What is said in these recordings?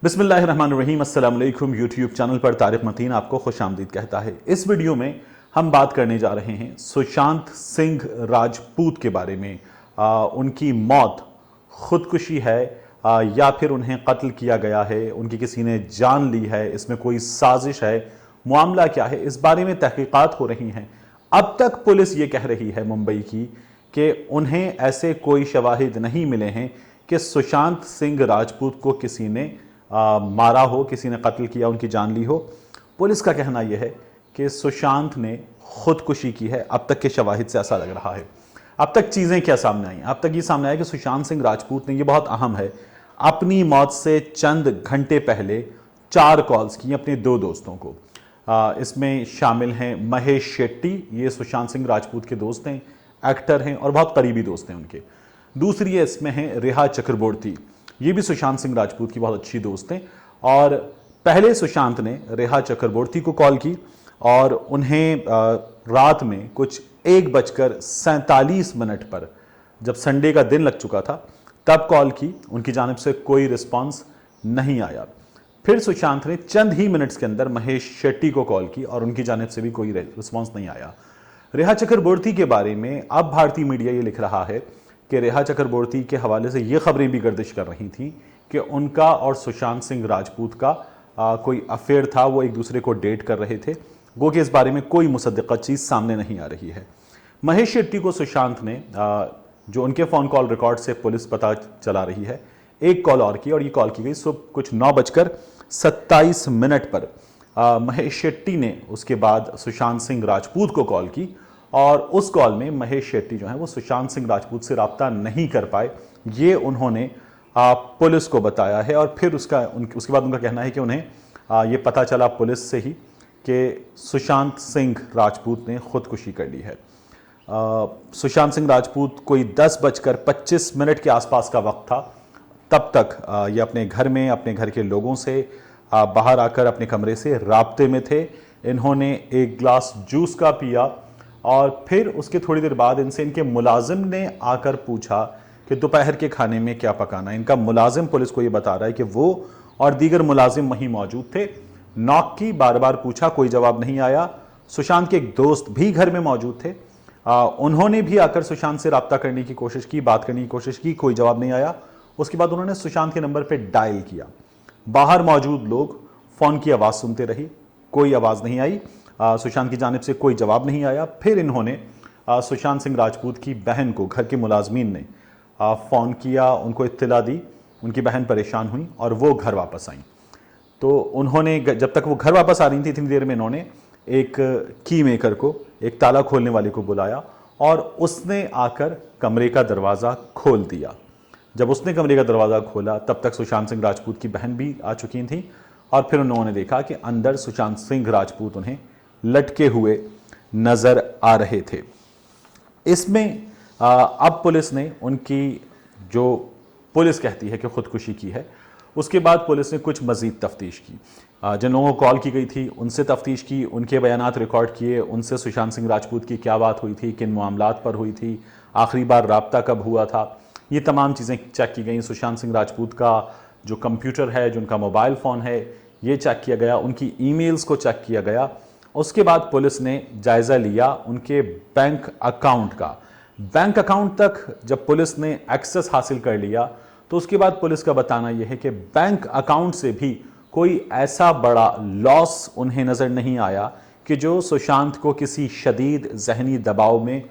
बिस्मिल्लाहिर्रहमानिर्रहीम अस्सलाम वालेकुम। यूट्यूब चैनल पर तारिक मतीन आपको खुशामदीद कहता है। इस वीडियो में हम बात करने जा रहे हैं सुशांत सिंह राजपूत के बारे में। उनकी मौत खुदकुशी है या फिर उन्हें कत्ल किया गया है, उनकी किसी ने जान ली है, इसमें कोई साजिश है, मामला क्या है, इस बारे में तहकीकात हो रही हैं। अब तक पुलिस ये कह रही है मुंबई की कि उन्हें ऐसे कोई शवाहिद नहीं मिले हैं कि सुशांत सिंह राजपूत को किसी ने मारा हो, किसी ने कत्ल किया, उनकी जान ली हो। पुलिस का कहना यह है कि सुशांत ने खुदकुशी की है। अब तक के शवाहिद से ऐसा लग रहा है। अब तक चीज़ें क्या सामने आई? अब तक ये सामने आया कि सुशांत सिंह राजपूत ने, ये बहुत अहम है, अपनी मौत से चंद घंटे पहले 4 कॉल्स की अपने 2 दोस्तों को। इसमें शामिल हैं महेश शेट्टी, ये सुशांत सिंह राजपूत के दोस्त हैं, एक्टर हैं और बहुत करीबी दोस्त हैं उनके। दूसरी इसमें है रेहा चक्रवर्ती, ये भी सुशांत सिंह राजपूत की बहुत अच्छी दोस्त हैं। और पहले सुशांत ने रेहा चक्रवर्ती को कॉल की और उन्हें रात में कुछ 1:47 पर, जब संडे का दिन लग चुका था, तब कॉल की। उनकी जानिब से कोई रिस्पांस नहीं आया। फिर सुशांत ने चंद ही मिनट्स के अंदर महेश शेट्टी को कॉल की और उनकी जानिब से भी कोई रिस्पांस नहीं आया। रेहा चक्रवर्ती के बारे में अब भारतीय मीडिया ये लिख रहा है कि रेहा चक्रवर्ती के हवाले से ये खबरें भी गर्दिश कर रही थी कि उनका और सुशांत सिंह राजपूत का कोई अफेयर था, वो एक दूसरे को डेट कर रहे थे। गो कि इस बारे में कोई मुसद्दक़ा चीज़ सामने नहीं आ रही है। महेश शेट्टी को सुशांत ने, जो उनके फ़ोन कॉल रिकॉर्ड से पुलिस पता चला रही है, एक कॉल और की, और ये कॉल की गई सुबह कुछ 9:27 पर। महेश शेट्टी ने उसके बाद सुशांत सिंह राजपूत को कॉल की और उस कॉल में महेश शेट्टी जो है वो सुशांत सिंह राजपूत से रब्ता नहीं कर पाए, ये उन्होंने पुलिस को बताया है। और फिर उसके बाद उनका कहना है कि उन्हें ये पता चला पुलिस से ही कि सुशांत सिंह राजपूत ने खुदकुशी कर ली है। सुशांत सिंह राजपूत कोई 10:25 के आसपास का वक्त था। तब तक ये अपने घर में, अपने घर के लोगों से बाहर आकर अपने कमरे से राब्ते में थे। इन्होंने एक ग्लास जूस का पिया और फिर उसके थोड़ी देर बाद इनसे इनके मुलाजिम ने आकर पूछा कि दोपहर के खाने में क्या पकाना है। इनका मुलाजिम पुलिस को ये बता रहा है कि वो और दीगर मुलाजिम वहीं मौजूद थे। नॉक की, बार बार पूछा, कोई जवाब नहीं आया। सुशांत के एक दोस्त भी घर में मौजूद थे, उन्होंने भी आकर सुशांत से रब्ता करने की कोशिश की, बात करने की कोशिश की, कोई जवाब नहीं आया। उसके बाद उन्होंने सुशांत के नंबर पर डायल किया। बाहर मौजूद लोग फ़ोन की आवाज़ सुनते रहे, कोई आवाज़ नहीं आई, सुशांत की जानिब से कोई जवाब नहीं आया। फिर इन्होंने सुशांत सिंह राजपूत की बहन को, घर के मुलाजमीन ने फ़ोन किया, उनको इत्तला दी। उनकी बहन परेशान हुई और वो घर वापस आई। तो उन्होंने, जब तक वो घर वापस आ रही थी, इतनी देर में इन्होंने एक की मेकर को, एक ताला खोलने वाले को बुलाया और उसने आकर कमरे का दरवाज़ा खोल दिया। जब उसने कमरे का दरवाज़ा खोला तब तक सुशांत सिंह राजपूत की बहन भी आ चुकी थी और फिर उन्होंने देखा कि अंदर सुशांत सिंह राजपूत उन्हें लटके हुए नज़र आ रहे थे। इसमें अब पुलिस ने उनकी, जो पुलिस कहती है कि खुदकुशी की है, उसके बाद पुलिस ने कुछ मज़ीद तफ्तीश की। जिन लोगों को कॉल की गई थी उनसे तफ्तीश की, उनके बयानात रिकॉर्ड किए, उनसे सुशांत सिंह राजपूत की क्या बात हुई थी, किन मामलात पर हुई थी, आखिरी बार रब्ता कब हुआ था, ये तमाम चीज़ें चेक की गई। सुशांत सिंह राजपूत का जो कंप्यूटर है, जो उनका मोबाइल फ़ोन है, ये चेक किया गया, उनकी ईमेल्स को चेक किया गया। उसके बाद पुलिस ने जायज़ा लिया उनके बैंक अकाउंट का। बैंक अकाउंट तक जब पुलिस ने एक्सेस हासिल कर लिया तो उसके बाद पुलिस का बताना यह है कि बैंक अकाउंट से भी कोई ऐसा बड़ा लॉस उन्हें नज़र नहीं आया कि जो सुशांत को किसी शदीद जहनी दबाव में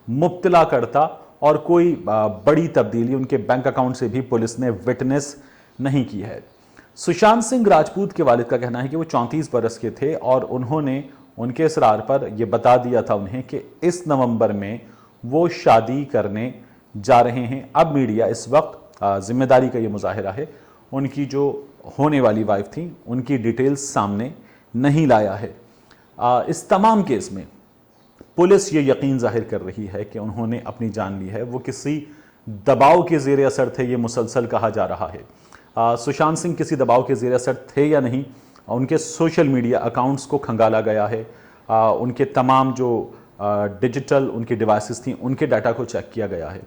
मुब्तला करता, और कोई बड़ी तब्दीली उनके बैंक अकाउंट से भी पुलिस ने विटनेस नहीं की है। सुशांत सिंह राजपूत के वालिद का कहना है कि वो 34 बरस के थे और उन्होंने उनके इसरार पर यह बता दिया था उन्हें कि इस नवंबर में वो शादी करने जा रहे हैं। अब मीडिया इस वक्त जिम्मेदारी का ये मुजाहिरा है, उनकी जो होने वाली वाइफ थी उनकी डिटेल्स सामने नहीं लाया है। इस तमाम केस में पुलिस ये यकीन जाहिर कर रही है कि उन्होंने अपनी जान ली है। वो किसी दबाव के ज़ेर असर थे, ये मुसलसल कहा जा रहा है। सुशांत सिंह किसी दबाव के ज़ेर असर थे या नहीं, उनके सोशल मीडिया अकाउंट्स को खंगाला गया है, उनके तमाम जो डिजिटल उनकी डिवाइसेस थी उनके डाटा को चेक किया गया है।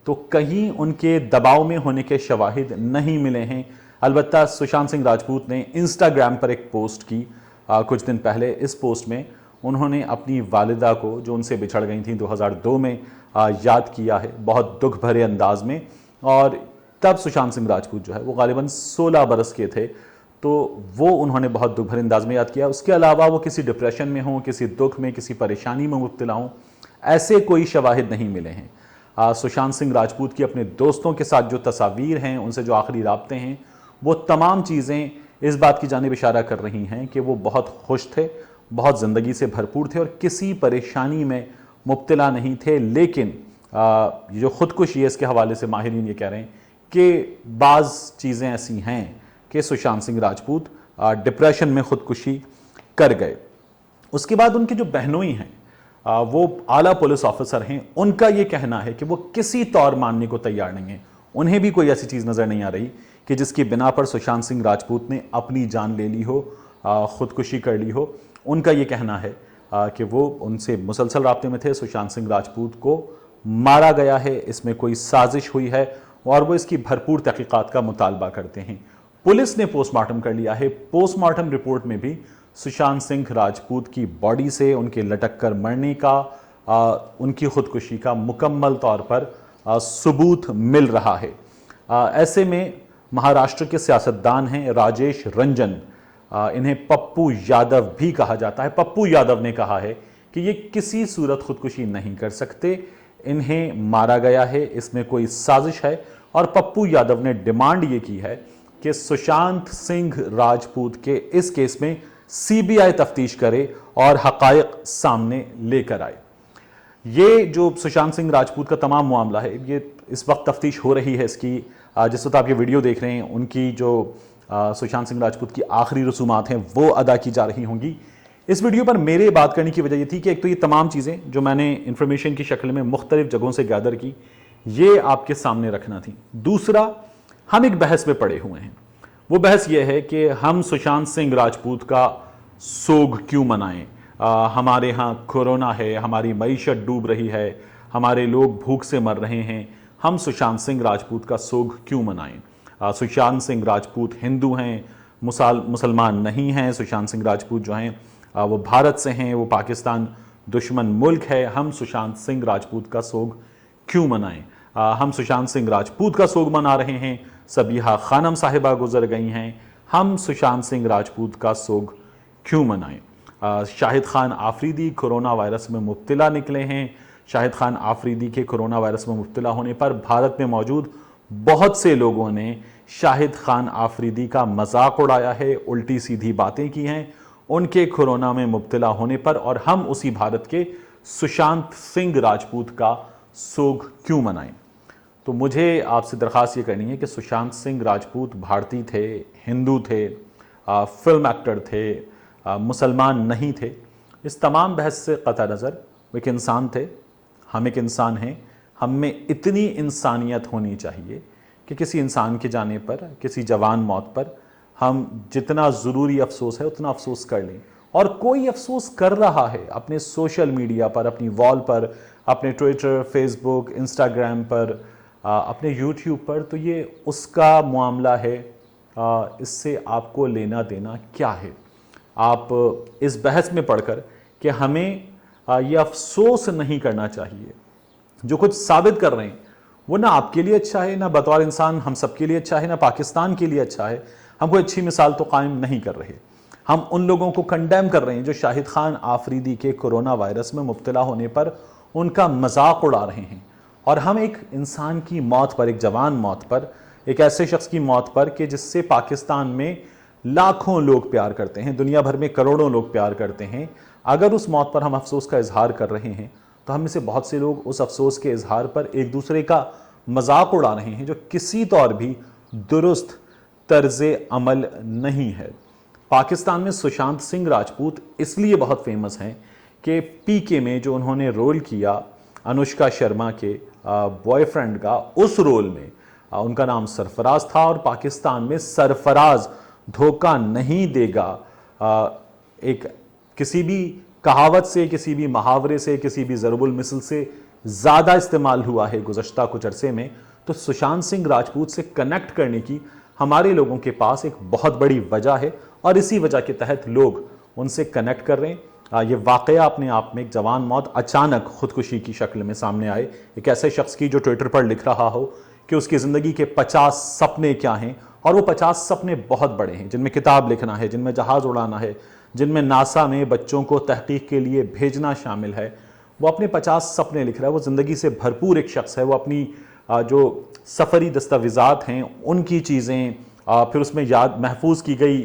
तो कहीं उनके दबाव में होने के शवाहिद नहीं मिले हैं। अलबत्ता सुशांत सिंह राजपूत ने इंस्टाग्राम पर एक पोस्ट की कुछ दिन पहले। इस पोस्ट में उन्होंने अपनी वालिदा को, जो उनसे बिछड़ गई थी 2002 में, याद किया है बहुत दुख भरे अंदाज में। और तब सुशांत सिंह राजपूत जो है वो गालिबन 16 बरस के थे, तो वो उन्होंने बहुत दुख भरे अंदाज में याद किया। उसके अलावा वो किसी डिप्रेशन में हों, किसी दुख में, किसी परेशानी में मुब्तला हों, ऐसे कोई शवाहिद नहीं मिले हैं। सुशांत सिंह राजपूत की अपने दोस्तों के साथ जो तस्वीर हैं, उनसे जो आखिरी राब्ते हैं, वो तमाम चीज़ें इस बात की जानिब इशारा कर रही हैं कि वो बहुत खुश थे, बहुत ज़िंदगी से भरपूर थे और किसी परेशानी में मुब्तला नहीं थे। लेकिन ये जो ख़ुदकुशी है, इसके हवाले से माहिरीन ये कह रहे हैं कि बाज़ चीज़ें ऐसी हैं कि सुशांत सिंह राजपूत डिप्रेशन में ख़ुदकुशी कर गए। उसके बाद उनके जो बहनोई हैं, वो आला पुलिस ऑफिसर हैं, उनका ये कहना है कि वो किसी तौर मानने को तैयार नहीं है। उन्हें भी कोई ऐसी चीज़ नज़र नहीं आ रही कि जिसकी बिना पर सुशांत सिंह राजपूत ने अपनी जान ले ली हो, ख़ुदकुशी कर ली हो। उनका ये कहना है कि वो उनसे मुसलसल राब्ते में थे, सुशांत सिंह राजपूत को मारा गया है, इसमें कोई साजिश हुई है और वो इसकी भरपूर तहकीकात का मुतालबा करते हैं। पुलिस ने पोस्टमार्टम कर लिया है। पोस्टमार्टम रिपोर्ट में भी सुशांत सिंह राजपूत की बॉडी से उनके लटक कर मरने का, उनकी खुदकुशी का मुकम्मल तौर पर सबूत मिल रहा है। ऐसे में महाराष्ट्र के सियासतदान हैं राजेश रंजन, इन्हें पप्पू यादव भी कहा जाता है। पप्पू यादव ने कहा है कि ये किसी सूरत खुदकुशी नहीं कर सकते, इन्हें मारा गया है, इसमें कोई साजिश है। और पप्पू यादव ने डिमांड ये की है कि सुशांत सिंह राजपूत के इस केस में सीबीआई तफ्तीश करे और हकायक सामने लेकर आए। ये जो सुशांत सिंह राजपूत का तमाम मामला है, ये इस वक्त तफ्तीश हो रही है इसकी। जिस वक्त आप ये वीडियो देख रहे हैं, उनकी जो सुशांत सिंह राजपूत की आखिरी रसूमात हैं वो अदा की जा रही होंगी। इस वीडियो पर मेरे बात करने की वजह ये थी कि एक तो ये तमाम चीज़ें जो मैंने इन्फॉर्मेशन की शक्ल में मुख्तलिफ जगहों से गैदर की, ये आपके सामने रखना थी। दूसरा, हम एक बहस में पड़े हुए हैं। वो बहस ये है कि हम सुशांत सिंह राजपूत का सोग क्यों मनाएं। हमारे यहाँ कोरोना है, हमारी मईशत डूब रही है, हमारे लोग भूख से मर रहे हैं, हम सुशांत सिंह राजपूत का सोग क्यों मनाएं। सुशांत सिंह राजपूत हिंदू हैं, मुसलमान नहीं हैं। सुशांत सिंह राजपूत जो हैं वो भारत से हैं, वो पाकिस्तान दुश्मन मुल्क है। हम सुशांत सिंह राजपूत का सोग क्यों मनाएं। हम सुशांत सिंह राजपूत का सोग मना रहे हैं, सबीहा खानम साहिबा गुजर गई हैं, हम सुशांत सिंह राजपूत का सोग क्यों मनाएं। शाहिद खान आफरीदी कोरोना वायरस में मुब्तला निकले हैं। शाहिद खान आफरीदी के कोरोना वायरस में मुब्तला होने पर भारत में मौजूद बहुत से लोगों ने शाहिद खान आफरीदी का मजाक उड़ाया है, उल्टी सीधी बातें की हैं उनके कोरोना में मुब्तला होने पर, और हम उसी भारत के सुशांत सिंह राजपूत का सोग क्यों मनाएं। तो मुझे आपसे दरख्वास्त ये करनी है कि सुशांत सिंह राजपूत भारतीय थे, हिंदू थे, फिल्म एक्टर थे, मुसलमान नहीं थे। इस तमाम बहस से कतई नज़र वो एक इंसान थे, हम एक इंसान हैं। हम में इतनी इंसानियत होनी चाहिए कि किसी इंसान के जाने पर, किसी जवान मौत पर हम जितना ज़रूरी अफसोस है उतना अफसोस कर लें। और कोई अफसोस कर रहा है अपने सोशल मीडिया पर, अपनी वॉल पर, अपने ट्विटर, फेसबुक, इंस्टाग्राम पर, अपने यूट्यूब पर, तो ये उसका मामला है। इससे आपको लेना देना क्या है। आप इस बहस में पढ़कर कि हमें ये अफसोस नहीं करना चाहिए। जो कुछ साबित कर रहे हैं वो ना आपके लिए अच्छा है, ना बतौर इंसान हम सबके लिए अच्छा है, ना पाकिस्तान के लिए अच्छा है। हम कोई अच्छी मिसाल तो कायम नहीं कर रहे। हम उन लोगों को कंडेम कर रहे हैं जो शाहिद खान आफरीदी के कोरोना वायरस में मुब्तला होने पर उनका मजाक उड़ा रहे हैं। और हम एक इंसान की मौत पर, एक जवान मौत पर, एक ऐसे शख्स की मौत पर कि जिससे पाकिस्तान में लाखों लोग प्यार करते हैं, दुनिया भर में करोड़ों लोग प्यार करते हैं, अगर उस मौत पर हम अफसोस का इजहार कर रहे हैं तो हम में से बहुत से लोग उस अफसोस के इजहार पर एक दूसरे का मजाक उड़ा रहे हैं, जो किसी तौर भी दुरुस्त तर्ज़े अमल नहीं है। पाकिस्तान में सुशांत सिंह राजपूत इसलिए बहुत फेमस हैं कि पीके में जो उन्होंने रोल किया अनुष्का शर्मा के बॉयफ्रेंड का, उस रोल में उनका नाम सरफराज था। और पाकिस्तान में सरफराज धोखा नहीं देगा एक किसी भी कहावत से, किसी भी मुहावरे से, किसी भी ज़रबुल मिसल से ज़्यादा इस्तेमाल हुआ है गुज़श्ता कुछ अरसे में। तो सुशांत सिंह राजपूत से कनेक्ट करने की हमारे लोगों के पास एक बहुत बड़ी वजह है और इसी वजह के तहत लोग उनसे कनेक्ट कर रहे हैं। ये वाकया अपने आप में एक जवान मौत अचानक खुदकुशी की शक्ल में सामने आए, एक ऐसे शख्स की जो ट्विटर पर लिख रहा हो कि उसकी ज़िंदगी के 50 सपने क्या हैं, और वो 50 सपने बहुत बड़े हैं, जिनमें किताब लिखना है, जिनमें जहाज़ उड़ाना है, जिनमें नासा में बच्चों को तहकीक के लिए भेजना शामिल है। वो अपने 50 सपने लिख रहा है, वो ज़िंदगी से भरपूर एक शख्स है। वो अपनी जो सफ़री दस्तावेज़ात हैं उनकी चीज़ें, फिर उसमें महफूज की गई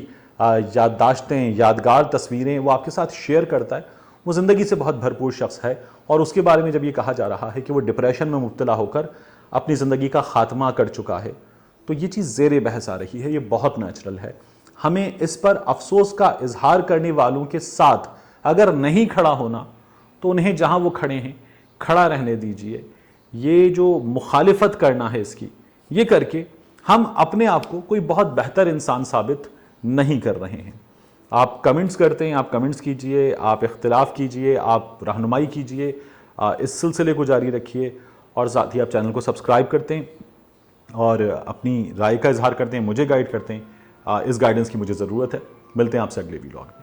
याददाश्तें, यादगार तस्वीरें वो आपके साथ शेयर करता है। वो ज़िंदगी से बहुत भरपूर शख्स है और उसके बारे में जब ये कहा जा रहा है कि वो डिप्रेशन में मुब्तला होकर अपनी ज़िंदगी का ख़ात्मा कर चुका है, तो ये चीज़ ज़ेरे बहस आ रही है। ये बहुत नेचुरल है। हमें इस पर अफसोस का इजहार करने वालों के साथ अगर नहीं खड़ा होना तो उन्हें जहां वो खड़े हैं खड़ा रहने दीजिए। ये जो मुखालिफत करना है इसकी, ये करके हम अपने आप को कोई बहुत बेहतर इंसान साबित नहीं कर रहे हैं। आप कमेंट्स करते हैं, आप कमेंट्स कीजिए, आप इख्तिलाफ कीजिए, आप रहनुमाई कीजिए, इस सिलसिले को जारी रखिए और साथ ही आप चैनल को सब्सक्राइब करते हैं और अपनी राय का इजहार करते हैं, मुझे गाइड करते हैं। इस गाइडेंस की मुझे ज़रूरत है। मिलते हैं आपसे अगले वीडियो में।